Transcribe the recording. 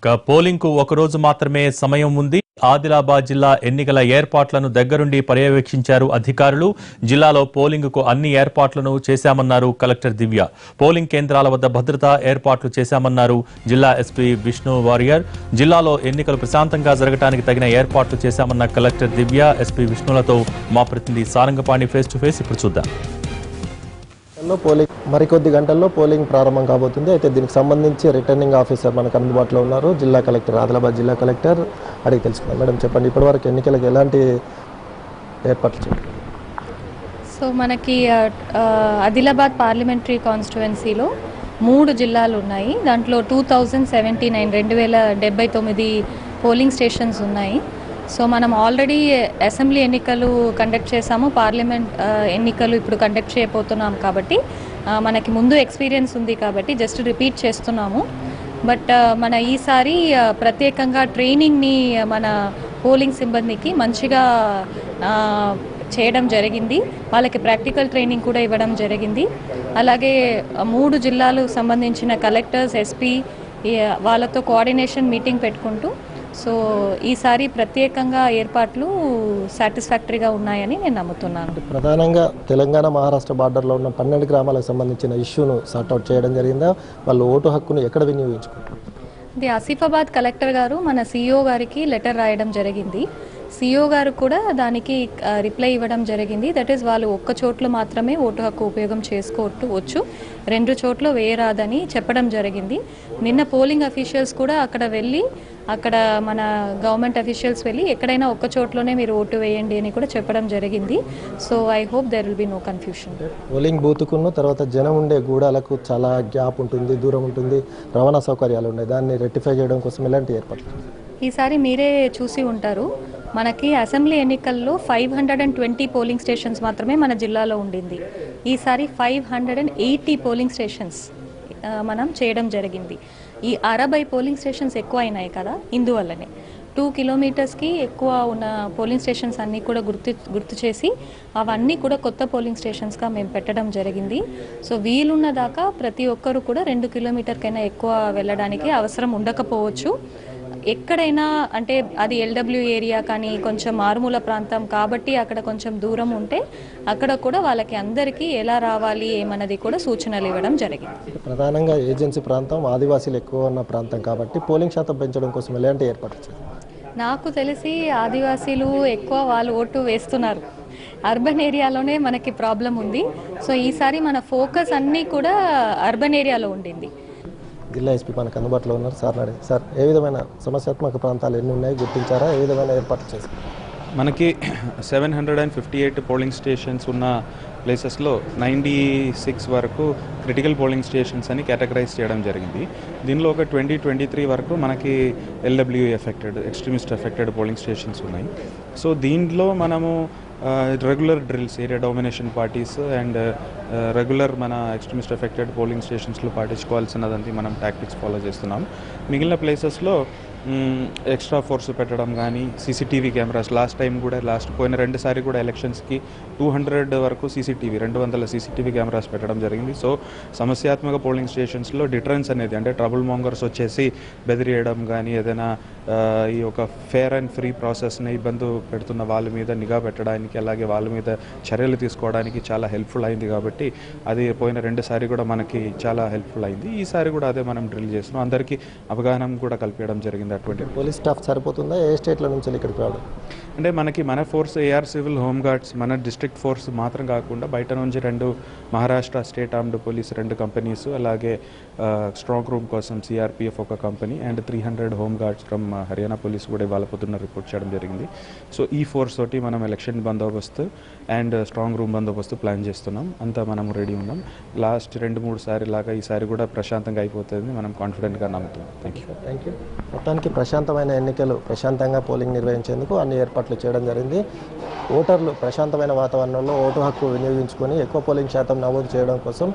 Polling కు ఒక రోజు మాత్రమే సమయం ఉంది. ఆదిలాబాద్ జిల్లా ఎన్నికల ఏర్పాట్లను దగ్గరుండి పర్యవేక్షించారు అధికారులు. జిల్లాలో పోలింగ్ కు అన్ని ఏర్పాట్లను చేశామన్నారు కలెక్టర్ దివ్య. పోలింగ్ కేంద్రాల వద్ద భద్రతా ఏర్పాట్లు చేశామన్నారు జిల్లా ఎస్పీ విష్ణు వారియర్. జిల్లాలో ఎన్నికలు ప్రశాంతంగా జరగడానికి తగిన ఏర్పాట్లు చేశామన్న కలెక్టర్ దివ్య, ఎస్పీ విష్ణులతో మా ప్రతినిధి సారంగపాణి ఫేస్ టు ఫేస్. ఇప్పుడు చూద్దాం. పోలింగ్ మరికొద్ది గంటల్లో పోలింగ్ ప్రారంభం కాబోతుంది. అయితే దీనికి సంబంధించి రిటర్నింగ్ ఆఫీసర్ మనకు అందుబాటులో ఉన్నారు, జిల్లా కలెక్టర్, ఆదిలాబాద్ జిల్లా కలెక్టర్. అడిగి తెలుసుకుందాం. మేడం చెప్పండి, ఇప్పటివరకు ఎన్నికలకు ఎలాంటి ఏర్పాట్లు చేయాలి? సో మనకి ఆదిలాబాద్ పార్లమెంటరీ కాన్స్టిట్యువెన్సీలో 3 జిల్లాలు ఉన్నాయి. దాంట్లో 2079 పోలింగ్ స్టేషన్స్ ఉన్నాయి. సో మనం ఆల్రెడీ అసెంబ్లీ ఎన్నికలు కండక్ట్ చేసాము, పార్లమెంట్ ఎన్నికలు ఇప్పుడు కండక్ట్ చేయబోతున్నాం. కాబట్టి మనకి ముందు ఎక్స్పీరియన్స్ ఉంది కాబట్టి జస్ట్ రిపీట్ చేస్తున్నాము. బట్ మన ఈసారి ప్రత్యేకంగా ట్రైనింగ్ని మన పోలింగ్ సిబ్బందికి మంచిగా చేయడం జరిగింది. వాళ్ళకి ప్రాక్టికల్ ట్రైనింగ్ కూడా ఇవ్వడం జరిగింది. అలాగే 3 జిల్లాలకు సంబంధించిన కలెక్టర్స్, ఎస్పీ వాళ్ళతో కోఆర్డినేషన్ మీటింగ్ పెట్టుకుంటూ సో ఈసారి ప్రత్యేకంగా ఏర్పాట్లు సాటిస్ఫాక్టరీగా ఉన్నాయని నేను నమ్ముతున్నాను. ప్రధానంగా తెలంగాణ మహారాష్ట్ర బార్డర్లో ఉన్న 12 గ్రామాలకు సంబంధించిన ఇష్యూను సార్ట్అవుట్ చేయడం జరిగిందా? వాళ్ళు ఓటు హక్కును ఎక్కడ వినియోగించుకుంటారు? ఇది ఆసిఫాబాద్ కలెక్టర్ గారు మన సిఇఓ గారికి లెటర్ రాయడం జరిగింది. సిఇఓ గారు కూడా దానికి రిప్లై ఇవ్వడం జరిగింది. దట్ ఈస్ వాళ్ళు ఒక్క చోట్ల మాత్రమే ఓటు హక్కు ఉపయోగం చేసుకోవచ్చు, 2 చోట్ల వేయరాదని చెప్పడం జరిగింది. నిన్న పోలింగ్ అఫీషియల్స్ కూడా అక్కడ వెళ్ళి, అక్కడ మన గవర్నమెంట్ అఫీషియల్స్ వెళ్ళి ఎక్కడైనా ఒక్క చోట్లోనే మీరు ఓటు వేయండి అని కూడా చెప్పడం జరిగింది. So I hope there will be no confusion. Polling బూత్కున్న తర్వాత జనం ఉండే గూడాలకు చాలా గ్యాప్ ఉంటుంది, దూరం ఉంటుంది, రవాణా సౌకర్యాలు ఉన్నాయి. దాన్ని రెక్టిఫై చేయడం కోసం ఎలాంటి ఏర్పాట్లు? ఈసారి మీరే చూసి ఉంటారు, మనకి అసెంబ్లీ ఎన్నికల్లో 520 పోలింగ్ స్టేషన్స్ మాత్రమే మన జిల్లాలో ఉండింది. ఈసారి 580 పోలింగ్ స్టేషన్స్ మనం చేయడం జరిగింది. ఈ 60 పోలింగ్ స్టేషన్స్ ఎక్కువ అయినాయి కదా, ఇందువల్లనే 2 కిలోమీటర్స్కి ఎక్కువ ఉన్న పోలింగ్ స్టేషన్స్ అన్నీ కూడా గుర్తు చేసి అవన్నీ కూడా కొత్త పోలింగ్ స్టేషన్స్గా మేము పెట్టడం జరిగింది. సో వీలున్న దాకా ప్రతి ఒక్కరు కూడా 2 కిలోమీటర్కైనా ఎక్కువ వెళ్ళడానికి అవసరం ఉండకపోవచ్చు. ఎక్కడైనా అంటే అది ఎల్డబ్ల్యూ ఏరియా కానీ కొంచెం మారుమూల ప్రాంతం కాబట్టి అక్కడ కొంచెం దూరం ఉంటే అక్కడ కూడా వాళ్ళకి అందరికీ ఎలా రావాలి ఏమన్నది కూడా సూచనలు ఇవ్వడం జరిగింది. ప్రధానంగా ఏజెన్సీ ప్రాంతం, ఆదివాసీలు ఎక్కువ ఉన్న ప్రాంతం కాబట్టి పోలింగ్ శాతం పెంచడం కోసం ఎలాంటి ఏర్పాట్లు చేయాలి? నాకు తెలిసి ఆదివాసీలు ఎక్కువ వాళ్ళు ఓటు వేస్తున్నారు, అర్బన్ ఏరియాలోనే మనకి ప్రాబ్లం ఉంది. సో ఈసారి మన ఫోకస్ అన్నీ కూడా అర్బన్ ఏరియాలో ఉండింది. జిల్లా ఎస్పీ మనకు అందుబాటులో ఉన్నారు, సార్ అడిగి. సార్, ఏ విధమైన సమస్యాత్మక ప్రాంతాలు ఎన్ని ఉన్నాయి గుర్తించారా? ఏ విధమైన ఏర్పాట్లు చేశారు? మనకి 758 పోలింగ్ స్టేషన్స్ ఉన్న ప్లేసెస్లో 96 వరకు క్రిటికల్ పోలింగ్ స్టేషన్స్ అని కేటగరైజ్ చేయడం జరిగింది. దీనిలో ఒక 23 వరకు మనకి LW affected, extremist affected polling stations ఉన్నాయి. సో దీంట్లో మనము regular drills, area domination parties and regular మన ఎక్స్ట్రీమిస్ట్ ఎఫెక్టెడ్ పోలింగ్ స్టేషన్స్లో పాటించుకోవాల్సినదంతా మనం టాక్టిక్స్ ఫాలో చేస్తున్నాం. మిగిలిన ప్లేసెస్లో ఎక్స్ట్రా ఫోర్స్ పెట్టడం కానీ, సీసీటీవీ కెమెరాస్, పోయిన 2 సారి కూడా ఎలక్షన్స్కి 200 వరకు 200 సీసీటీవీ కెమెరాస్ పెట్టడం జరిగింది. సో సమస్యాత్మక పోలింగ్ స్టేషన్స్లో డిటరెన్స్ అనేది, అంటే ట్రబుల్ మాంగర్స్ వచ్చేసి బెదిరియడం కానీ, ఏదైనా ఈ ఒక ఫేర్ అండ్ ఫ్రీ ప్రాసెస్ని ఇబ్బంది పెడుతున్న వాళ్ళ మీద నిఘా పెట్టడానికి, అలాగే వాళ్ళ మీద చర్యలు తీసుకోవడానికి చాలా హెల్ప్ఫుల్ అయింది. కాబట్టి అది పోయిన 2 సారి కూడా మనకి చాలా హెల్ప్ఫుల్ అయింది. ఈసారి కూడా అదే మనం డ్రిల్ చేస్తున్నాం. అందరికీ అవగాహన కూడా కల్పించడం జరిగింది. అటువంటి పోలీస్ స్టాఫ్ సరిపోతుందా? ఏ స్టేట్ల నుంచి ఇక్కడికి రావడం? అంటే మనకి మన ఫోర్స్ ఏఆర్ సివిల్ హోంగార్డ్స్, మన డిస్ట్రిక్ట్ ఫోర్స్ మాత్రం కాకుండా బయట నుంచి 2 Maharashtra state armed police 2 companies, అలాగే స్ట్రాంగ్ రూమ్ కోసం సిఆర్పిఎఫ్ ఒక company and 300 home guards from Haryana police కూడా ఇవాళ పొద్దున్న రిపోర్ట్ చేయడం జరిగింది. సో ఈ ఫోర్స్ తోటి మనం ఎలక్షన్ బందోబస్తు అండ్ స్ట్రాంగ్ రూమ్ బందోబస్తు ప్లాన్ చేస్తున్నాం. అంతా మనం రెడీ ఉన్నాం. లాస్ట్ 2-3 సారి లాగా ఈసారి కూడా ప్రశాంతంగా అయిపోతుంది, మనం కాన్ఫిడెంట్గా నమ్ముతున్నాం. Thank you. మొత్తానికి ప్రశాంతమైన ఎన్నికలు, ప్రశాంతంగా పోలింగ్ నిర్వహించేందుకు అన్ని ఏర్పాట్లు చేయడం జరిగింది. ఓటర్లు ప్రశాంతమైన వాతావరణంలో ఓటు హక్కు వినియోగించుకొని ఎక్కువ పోలింగ్ శాతం నమోదు చేయడం కోసం